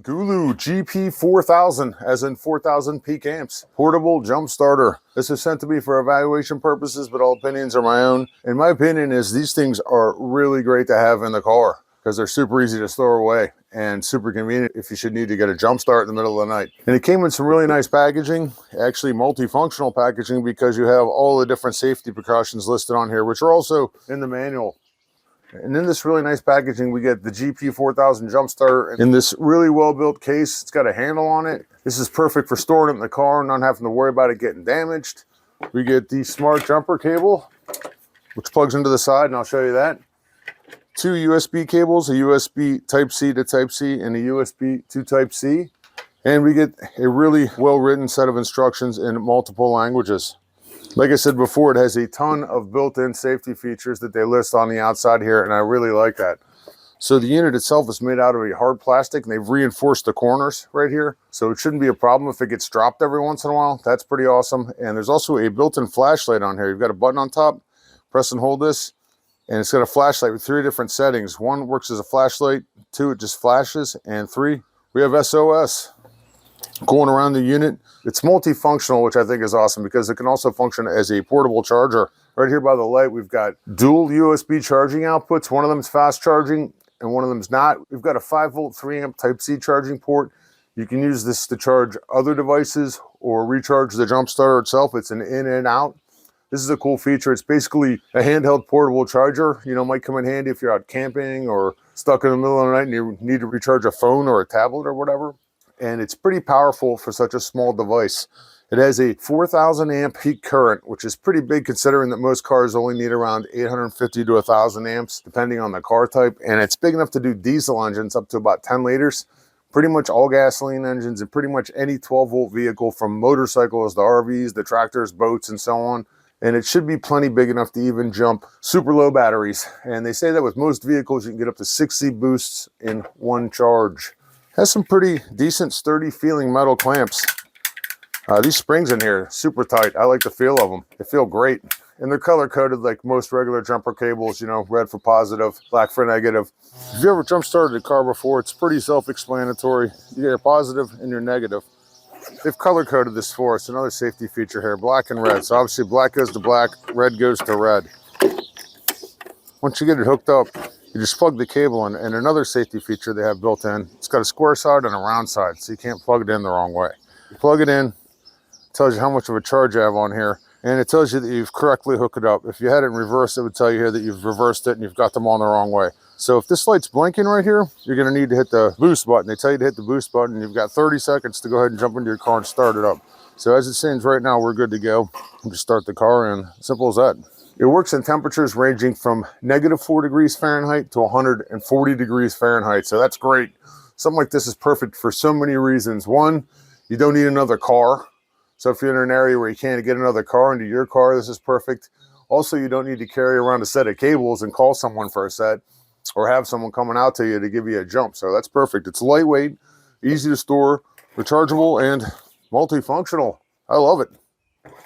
GOOLOO GP4000, as in 4,000 peak amps. Portable jump starter. This is sent to me for evaluation purposes, but all opinions are my own. And my opinion is these things are really great to have in the car because they're super easy to store away and super convenient if you should need to get a jump start in the middle of the night. And it came with some really nice packaging, actually multifunctional packaging, because you have all the different safety precautions listed on here, which are also in the manual. And in this really nice packaging, we get the GP4000 jump starter in this really well-built case. It's got a handle on it. This is perfect for storing it in the car and not having to worry about it getting damaged. We get the smart jumper cable, which plugs into the side, and I'll show you that. 2 USB cables, a USB Type-C to Type-C and a USB to Type-C. And we get a really well-written set of instructions in multiple languages. Like I said before, it has a ton of built-in safety features that they list on the outside here, and I really like that. So the unit itself is made out of a hard plastic, and they've reinforced the corners right here. So it shouldn't be a problem if it gets dropped every once in a while. That's pretty awesome. And there's also a built-in flashlight on here. You've got a button on top, press and hold this, and it's got a flashlight with 3 different settings. 1 works as a flashlight, 2 it just flashes, and 3 we have SOS. Going around the unit, it's multifunctional, which I think is awesome because it can also function as a portable charger. Right here by the light, we've got dual USB charging outputs. One of them is fast charging and one of them is not. We've got a 5-volt 3-amp Type-C charging port. You can use this to charge other devices or recharge the jump starter itself. It's an in and out. This is a cool feature. It's basically a handheld portable charger. You know, might come in handy if you're out camping or stuck in the middle of the night and you need to recharge a phone or a tablet or whatever. And it's pretty powerful for such a small device. It has a 4,000 amp peak current, which is pretty big considering that most cars only need around 850 to 1,000 amps, depending on the car type. And it's big enough to do diesel engines up to about 10 liters. Pretty much all gasoline engines and pretty much any 12-volt vehicle, from motorcycles to RVs, the tractors, boats, and so on. And it should be plenty big enough to even jump super low batteries. And they say that with most vehicles, you can get up to 60 boosts in one charge. Has some pretty decent, sturdy feeling metal clamps. These springs in here, super tight. I like the feel of them. They feel great. And they're color coded like most regular jumper cables, you know, red for positive, black for negative. If you ever jump started a car before, it's pretty self-explanatory. You get your positive and your negative. They've color coded this for us. Another safety feature here, black and red. So obviously black goes to black, red goes to red. Once you get it hooked up, you just plug the cable in. And another safety feature they have built in, it's got a square side and a round side, so you can't plug it in the wrong way. You plug it in, it tells you how much of a charge you have on here, and it tells you that you've correctly hooked it up. If you had it in reverse, it would tell you here that you've reversed it and you've got them on the wrong way. So if this light's blinking right here, you're gonna need to hit the boost button. They tell you to hit the boost button, and you've got 30 seconds to go ahead and jump into your car and start it up. So as it stands right now, we're good to go. Just start the car, and simple as that. It works in temperatures ranging from -4 degrees Fahrenheit to 140 degrees Fahrenheit. So that's great. Something like this is perfect for so many reasons. One, you don't need another car. So if you're in an area where you can't get another car into your car, this is perfect. Also, you don't need to carry around a set of cables and call someone for a set or have someone coming out to you to give you a jump. So that's perfect. It's lightweight, easy to store, rechargeable, and multifunctional. I love it.